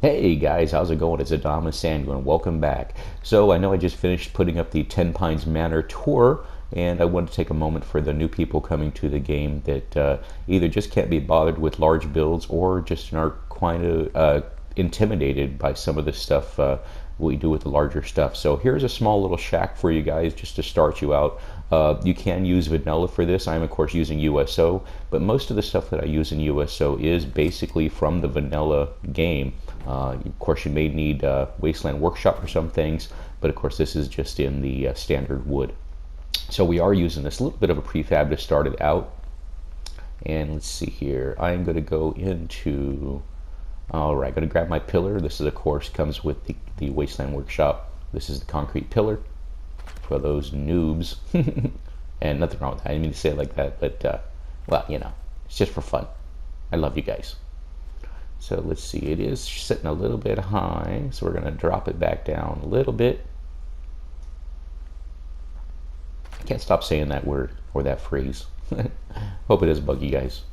Hey guys, how's it going? It's AdamaSanguine. Welcome back. So I know I just finished putting up the Tenpines Manor tour, and I want to take a moment for the new people coming to the game that either just can't be bothered with large builds or just are quite intimidated by some of the stuff we do with the larger stuff. So here's a small little shack for you guys just to start you out. You can use vanilla for this. I'm of course using USO, but most of the stuff that I use in USO is basically from the vanilla game. Of course, you may need Wasteland Workshop for some things, but of course this is just in the standard wood. So we are using this little bit of a prefab to start it out. And let's see here. I'm going to go into, all right, going to grab my pillar. This is, of course, comes with the Wasteland Workshop. This is the concrete pillar for those noobs. And nothing wrong with that. I didn't mean to say it like that, but, well, you know, it's just for fun. I love you guys. So let's see, it is sitting a little bit high, so we're going to drop it back down a little bit. I can't stop saying that word or that phrase. Hope it doesn't bug you guys.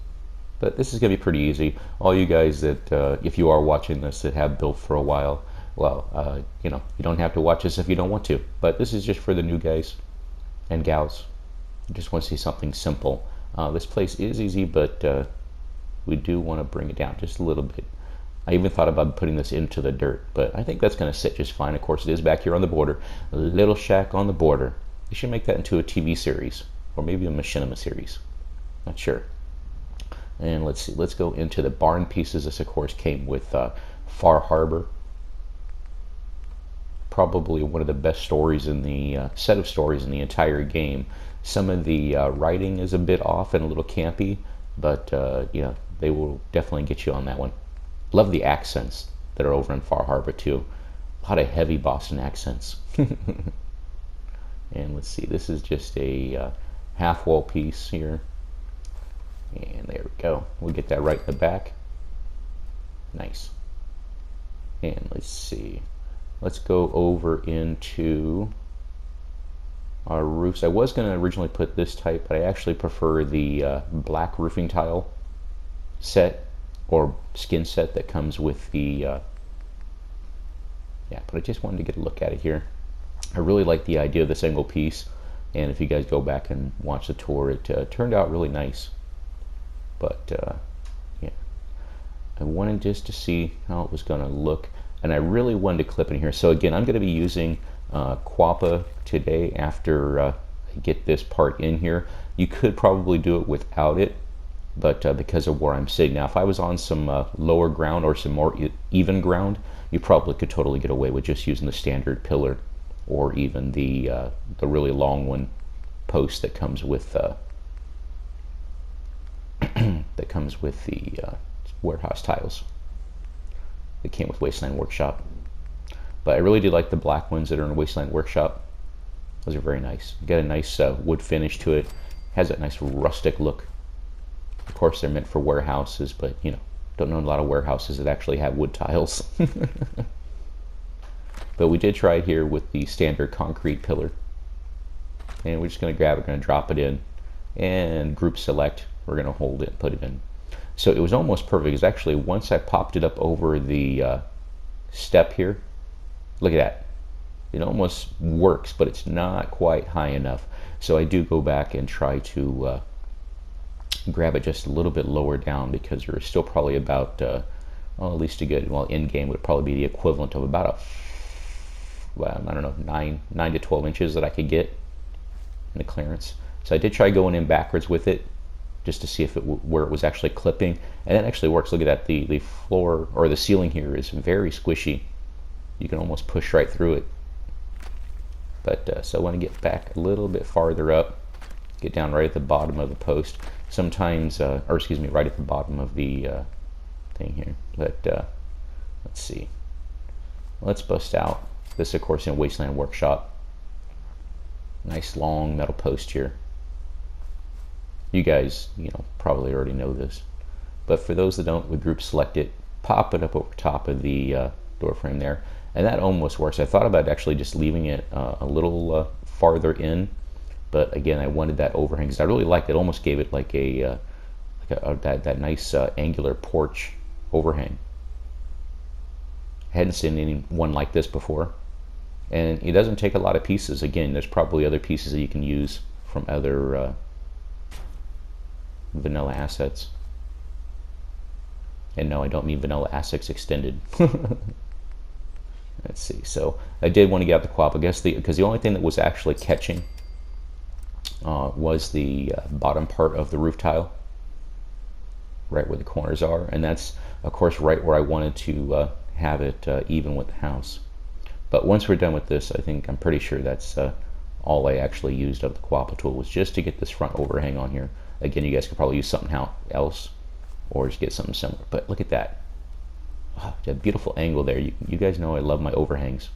But this is going to be pretty easy. All you guys that, if you are watching this, that have built for a while, well, you know, you don't have to watch this if you don't want to. But this is just for the new guys and gals. You just want to see something simple. This place is easy, but we do want to bring it down just a little bit. I even thought about putting this into the dirt, but I think that's going to sit just fine. Of course, it is back here on the border. A little shack on the border. You should make that into a TV series, or maybe a machinima series. Not sure. And let's see, let's go into the barn pieces. This, of course, came with Far Harbor. Probably one of the best stories in the set of stories in the entire game. Some of the writing is a bit off and a little campy, but yeah, they will definitely get you on that one. Love the accents that are over in Far Harbor too. A lot of heavy Boston accents. And let's see, this is just a half wall piece here. And there we go. We'll get that right in the back. Nice. And let's see. Let's go over into our roofs. I was going to originally put this type, but I actually prefer the black roofing tile set or skin set that comes with the yeah, but I just wanted to get a look at it here. I really like the idea of the single piece, and if you guys go back and watch the tour, it turned out really nice. But yeah, I wanted just to see how it was going to look, and I really wanted to clip in here. So again, I'm going to be using Quappa today after I get this part in here. You could probably do it without it, but because of where I'm sitting now, if I was on some lower ground or some more even ground, you probably could totally get away with just using the standard pillar, or even the really long one post that comes with that comes with the warehouse tiles that came with Wasteland Workshop. But I really do like the black ones that are in Wasteland Workshop. Those are very nice. Got a nice wood finish to it. Has that nice rustic look. Of course, they're meant for warehouses, but you know, don't know a lot of warehouses that actually have wood tiles. But we did try it here with the standard concrete pillar. And we're just going to grab it, going to drop it in, and group select. We're going to hold it, put it in. So it was almost perfect. It's actually, once I popped it up over the step here, look at that. It almost works, but it's not quite high enough. So I do go back and try to grab it just a little bit lower down, because there is still probably about, well, at least a good, well, in game would probably be the equivalent of about a, well, I don't know, 9 to 12 inches that I could get in the clearance. So I did try going in backwards with it, just to see if where it was actually clipping, and it actually works. Look at that. The floor or the ceiling here is very squishy. You can almost push right through it. But so I want to get back a little bit farther up, get down right at the bottom of the post. Sometimes, or excuse me, right at the bottom of the thing here. But let's see. Let's bust out this, of course, in Wasteland Workshop. Nice long metal post here. You guys, you know, probably already know this, but for those that don't, we group select it, pop it up over top of the door frame there, and that almost works. I thought about actually just leaving it a little farther in, but again, I wanted that overhang because I really liked it. Almost gave it like that nice angular porch overhang. Hadn't seen anyone like this before. And it doesn't take a lot of pieces. Again, there's probably other pieces that you can use from other vanilla assets. And no, I don't mean vanilla assets extended. Let's see. So I did want to get out the quap, I guess, because the only thing that was actually catching was the bottom part of the roof tile, right where the corners are, and that's of course right where I wanted to have it even with the house. But once we're done with this, I'm pretty sure that's all I actually used of the quappa tool, was just to get this front overhang on here. Again, you guys could probably use something else or just get something similar, but look at that. Oh, that beautiful angle there. You guys know I love my overhangs,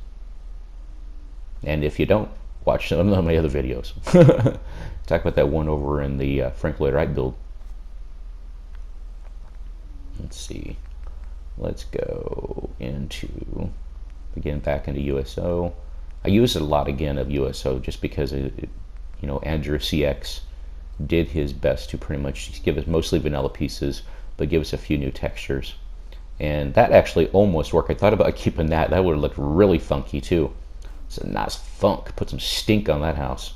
and if you don't, watch some of my other videos. Talk about that one over in the Frank Lloyd Wright build. Let's see. Let's go into, again, back into USO. I use a lot again of USO just because Andrew CX did his best to pretty much give us mostly vanilla pieces, but give us a few new textures. And that actually almost worked. I thought about keeping that. That would have looked really funky too. It's a nice funk. Put some stink on that house.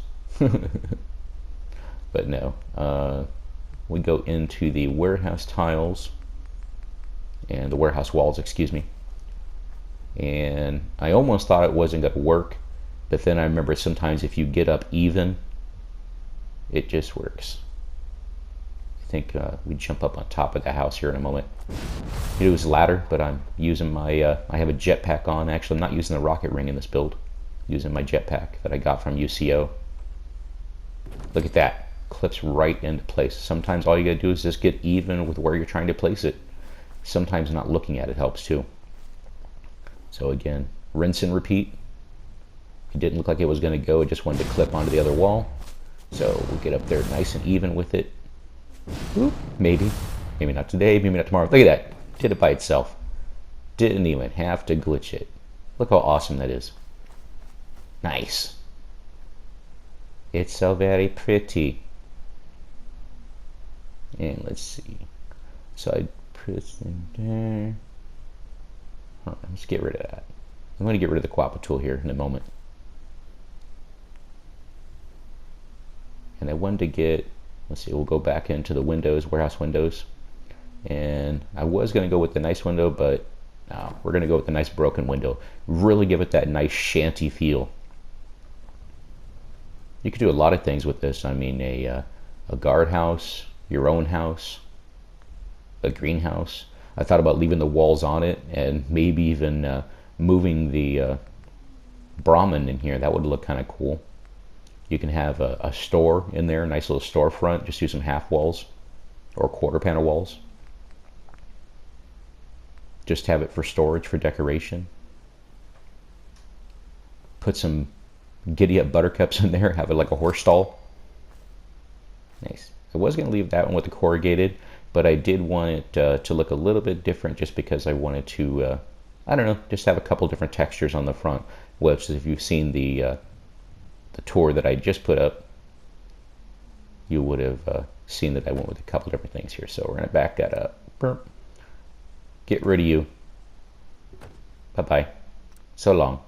But no. We go into the warehouse tiles. And the warehouse walls, excuse me. And I almost thought it wasn't going to work. But then I remember sometimes if you get up even, it just works. I think we jump up on top of the house here in a moment. It was ladder, but I'm using my, I have a jetpack on. Actually, I'm not using the rocket ring in this build. I'm using my jetpack that I got from UCO. Look at that. Clips right into place. Sometimes all you gotta do is just get even with where you're trying to place it. Sometimes not looking at it helps too. So again, rinse and repeat. It didn't look like it was gonna go. It just wanted to clip onto the other wall. So we'll get up there nice and even with it. Oop, maybe not today, maybe not tomorrow. Look at that, did it by itself. Didn't even have to glitch it. Look how awesome that is. Nice. It's so very pretty. And let's see. So I put it in there. Let's get rid of that. I'm going to get rid of the quappa tool here in a moment. And I wanted to get, let's see, we'll go back into the windows, warehouse windows. And I was going to go with the nice window, but no, we're going to go with the nice broken window. Really give it that nice shanty feel. You could do a lot of things with this. I mean, a guardhouse, your own house, a greenhouse. I thought about leaving the walls on it and maybe even moving the Brahmin in here. That would look kind of cool. You can have a store in there, a nice little storefront. Just use some half walls or quarter panel walls. Just have it for storage, for decoration. Put some giddy up buttercups in there, have it like a horse stall. Nice. I was going to leave that one with the corrugated, but I did want it to look a little bit different just because I wanted to, I don't know, just have a couple different textures on the front. Which, if you've seen the tour that I just put up, you would have seen that I went with a couple different things here. So we're going to back that up. Burp. Get rid of you. Bye-bye. So long.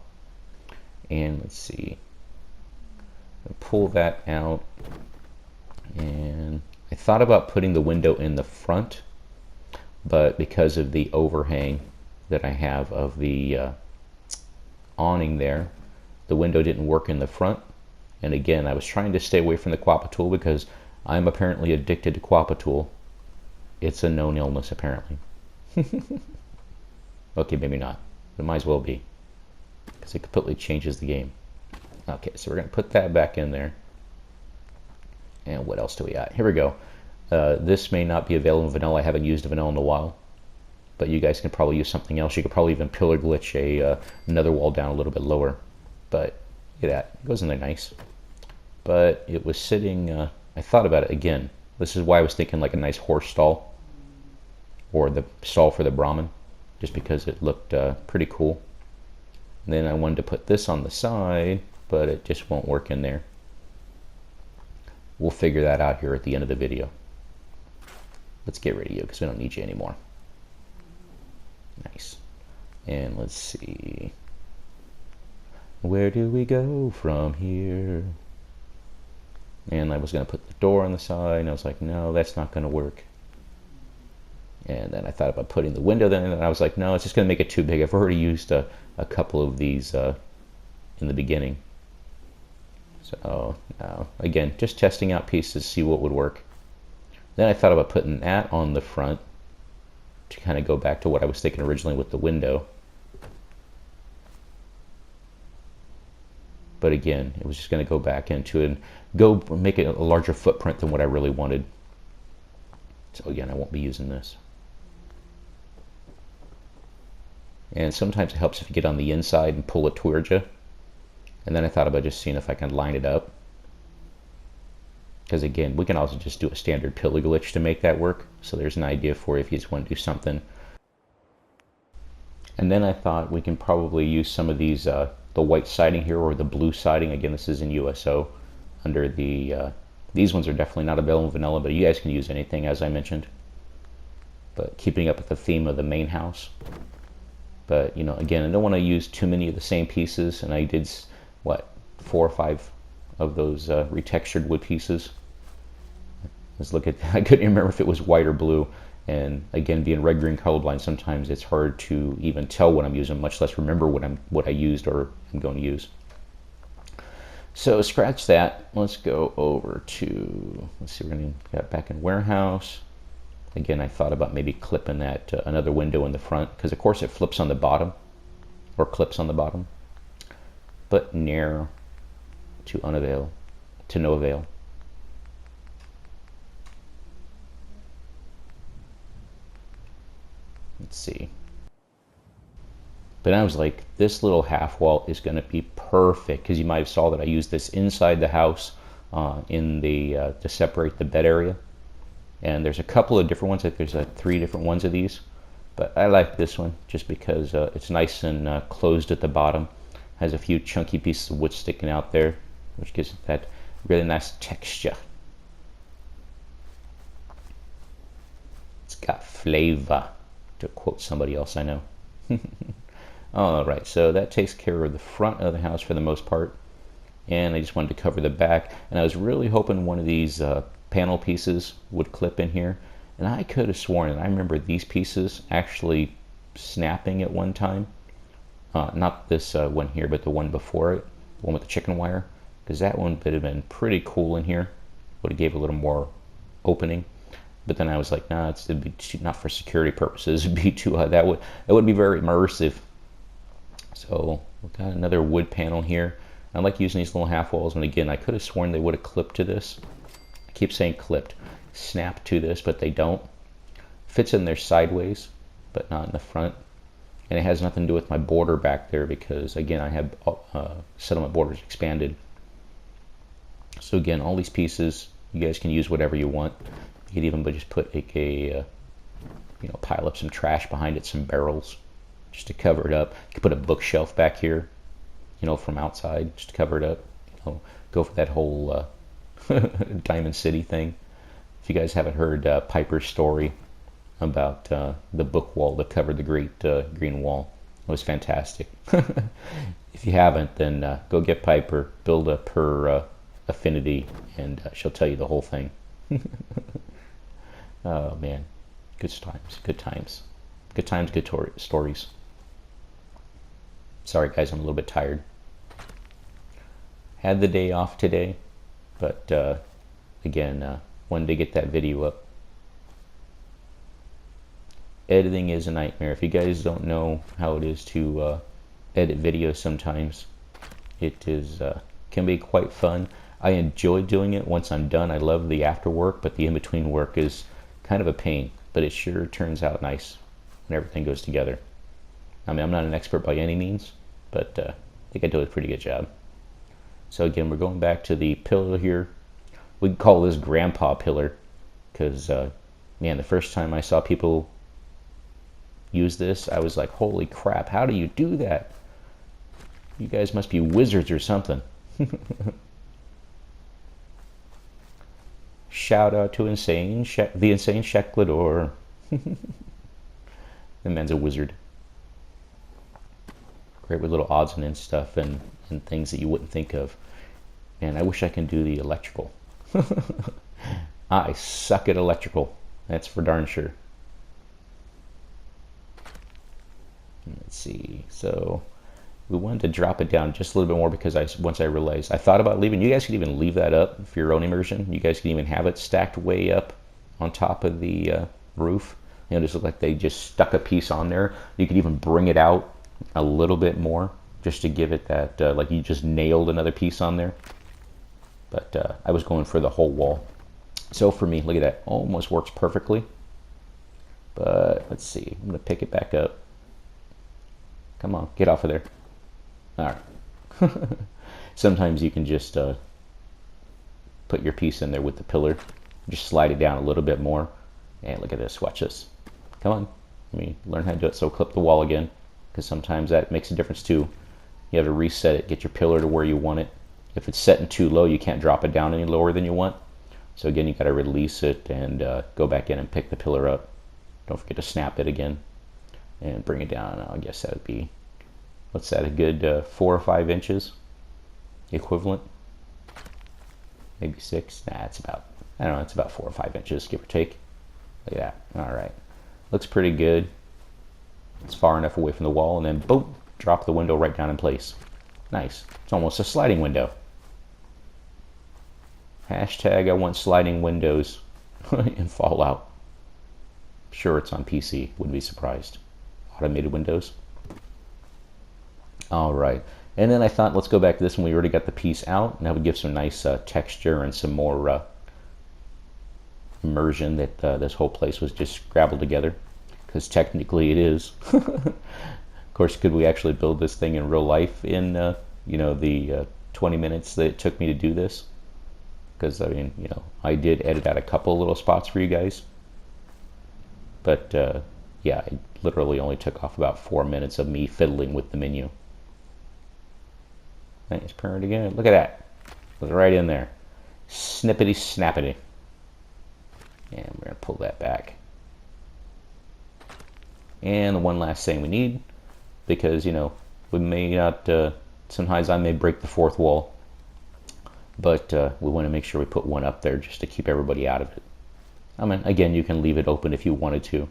And let's see. Pull that out. And I thought about putting the window in the front, but because of the overhang that I have of the awning there, the window didn't work in the front. And again, I was trying to stay away from the quappa tool because I'm apparently addicted to quappa tool. It's a known illness, apparently. Okay, maybe not. It might as well be, because it completely changes the game. Okay, so we're going to put that back in there. And what else do we got? Here we go. This may not be available in vanilla. I haven't used vanilla in a while. But you guys can probably use something else. You could probably even pillar glitch another wall down a little bit lower. But look at that. It goes in there nice. But it was sitting... I thought about it again. This is why I was thinking like a nice horse stall. Or the stall for the Brahmin. Just because it looked pretty cool. And then I wanted to put this on the side, but it just won't work in there. We'll figure that out here at the end of the video. Let's get rid of you because we don't need you anymore. Nice. And let's see. Where do we go from here? And I was going to put the door on the side, and I was like, no, that's not going to work. And then I thought about putting the window there, and I was like, no, it's just going to make it too big. I've already used a couple of these in the beginning. So, no. Again, just testing out pieces, see what would work. Then I thought about putting that on the front to kind of go back to what I was thinking originally with the window. But again, it was just going to go back into it and go make it a larger footprint than what I really wanted. So again, I won't be using this. And sometimes it helps if you get on the inside and pull it towards you. And then I thought about just seeing if I can line it up. Because again, we can also just do a standard pillar glitch to make that work. So there's an idea for if you just want to do something. And then I thought we can probably use some of these, the white siding here or the blue siding. Again, this is in USO. Under the, these ones are definitely not available in vanilla, but you guys can use anything as I mentioned. But keeping up with the theme of the main house. But, you know, again, I don't want to use too many of the same pieces. And I did, what, 4 or 5 of those retextured wood pieces. Let's look at, I couldn't remember if it was white or blue. And again, being red green colorblind, sometimes it's hard to even tell what I'm using, much less remember what I used or I'm going to use. So scratch that. Let's go over to, let's see, we're going to get back in warehouse. Again, I thought about maybe clipping that another window in the front, because of course it flips on the bottom, or clips on the bottom. But near to unavail, to no avail. Let's see. But I was like, this little half wall is going to be perfect, because you might have saw that I used this inside the house in the to separate the bed area. And there's a couple of different ones. I think there's 3 different ones of these. But I like this one just because it's nice and closed at the bottom. Has a few chunky pieces of wood sticking out there, which gives it that really nice texture. It's got flavor, to quote somebody else I know. Alright, so that takes care of the front of the house for the most part. And I just wanted to cover the back. And I was really hoping one of these panel pieces would clip in here. And I could have sworn, and I remember these pieces actually snapping at one time. Not this one here, but the one before it, the one with the chicken wire. Because that one would have been pretty cool in here. Would have gave a little more opening. But then I was like, nah, it'd be too, not for security purposes. It'd be too that would be very immersive. So we've got another wood panel here. I like using these little half walls, and again, I could have sworn they would have clipped to this. I keep saying clipped, snap to this, but they don't. Fits in there sideways, but not in the front. And it has nothing to do with my border back there because, again, I have settlement borders expanded. So again, all these pieces, you guys can use whatever you want. You could even just put you know, pile up some trash behind it, some barrels, just to cover it up. You could put a bookshelf back here, you know, from outside, just to cover it up. You know, go for that whole Diamond City thing. If you guys haven't heard Piper's story about the book wall that covered the Great Green Wall, it was fantastic. If you haven't, then go get Piper, build up her affinity, and she'll tell you the whole thing. Oh man, good times, good times, good times, good stories. Sorry guys, I'm a little bit tired. Had the day off today, but again, wanted to get that video up. Editing is a nightmare. If you guys don't know how it is to edit videos sometimes, it is can be quite fun. I enjoy doing it once I'm done. I love the after work, but the in-between work is kind of a pain, but it sure turns out nice when everything goes together. I mean, I'm not an expert by any means, but I think I do a pretty good job. So again, we're going back to the pillar here. We can call this Grandpa Pillar because, man, the first time I saw people use this, I was like, holy crap, how do you do that? You guys must be wizards or something. Shout out to the insane Shecklador. The man's a wizard. Great with little odds and ends stuff and things that you wouldn't think of. And I wish I can do the electrical. I suck at electrical. That's for darn sure. Let's see. So we wanted to drop it down just a little bit more because once I realized, I thought about leaving. You guys could even leave that up for your own immersion. You guys can even have it stacked way up on top of the roof. You know, just look like they just stuck a piece on there. You could even bring it out a little bit more just to give it that, like you just nailed another piece on there. But I was going for the whole wall. So for me, look at that. Almost works perfectly. But let's see. I'm going to pick it back up. Come on, get off of there. All right. Sometimes you can just put your piece in there with the pillar. Just slide it down a little bit more. And look at this. Watch this. Come on. Let me learn how to do it. So clip the wall again, because sometimes that makes a difference too. You have to reset it, get your pillar to where you want it. If it's setting too low, you can't drop it down any lower than you want. So again, you got to release it and go back in and pick the pillar up. Don't forget to snap it again and bring it down. I guess that would be, what's that, a good 4 or 5 inches equivalent? Maybe 6? Nah, it's about, I don't know, it's about 4 or 5 inches, give or take. Look at that. All right. Looks pretty good. It's far enough away from the wall, and then boom, drop the window right down in place. Nice. It's almost a sliding window. Hashtag I want sliding windows in Fallout. Sure, it's on PC. Wouldn't be surprised. Automated windows. All right. And then I thought, let's go back to this one. We already got the piece out, and that would give some nice texture and some more immersion that this whole place was just scrabbled together. Because technically it is. Of course, could we actually build this thing in real life in, you know, the 20 minutes that it took me to do this? Because, I mean, you know, I did edit out a couple little spots for you guys. But, yeah, it literally only took off about 4 minutes of me fiddling with the menu. Nice, parent again. Look at that. It was right in there. Snippety snappity. And we're going to pull that back. And the one last thing we need, because, you know, we may not, sometimes I may break the fourth wall, but we want to make sure we put one up there just to keep everybody out of it. I mean, again, you can leave it open if you wanted to.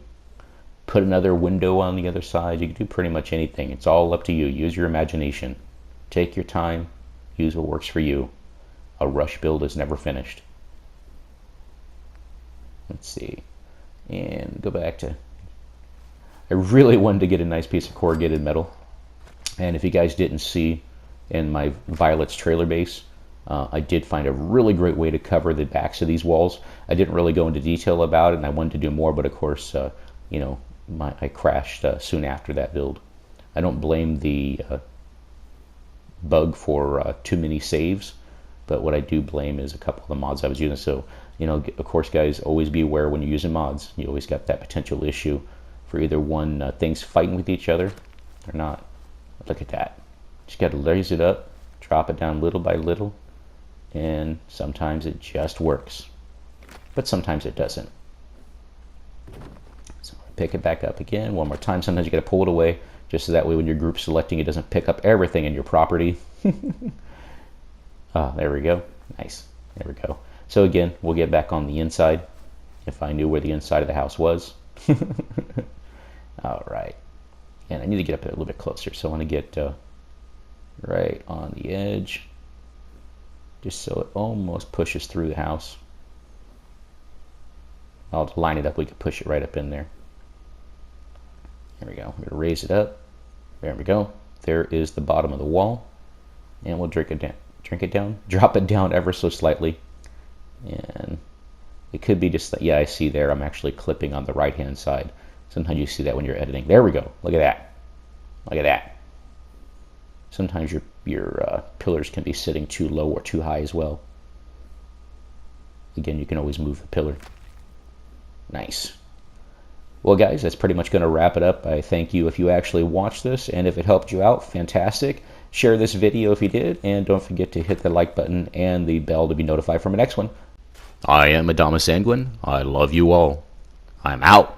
Put another window on the other side. You can do pretty much anything. It's all up to you. Use your imagination. Take your time. Use what works for you. A rush build is never finished. Let's see. And go back to... I really wanted to get a nice piece of corrugated metal. And if you guys didn't see in my Violet's trailer base, I did find a really great way to cover the backs of these walls. I didn't really go into detail about it, and I wanted to do more, but of course, you know, I crashed soon after that build. I don't blame the bug for too many saves, but what I do blame is a couple of the mods I was using. So, you know, of course, guys, always be aware when you're using mods. You always got that potential issue for either one, things fighting with each other or not. Look at that. Just got to raise it up, drop it down little by little, and sometimes it just works. But sometimes it doesn't. So pick it back up again one more time. Sometimes you got to pull it away, just so that way when you're group selecting, it doesn't pick up everything in your property. There we go. Nice. There we go. So again, we'll get back on the inside if I knew where the inside of the house was. All right. And I need to get up a little bit closer, so I want to get right on the edge, just so it almost pushes through the house. I'll line it up, we can push it right up in there. There we go. I'm going to raise it up. There we go. There is the bottom of the wall. And we'll drop it down ever so slightly. And it could be just that, yeah, I see there, I'm actually clipping on the right-hand side. Sometimes you see that when you're editing. There we go. Look at that. Look at that. Sometimes your pillars can be sitting too low or too high as well. Again, you can always move the pillar. Nice. Well, guys, that's pretty much going to wrap it up. I thank you if you actually watched this, and if it helped you out, fantastic. Share this video if you did, and don't forget to hit the like button and the bell to be notified from the next one. I am AdamaSanguine. I love you all. I'm out.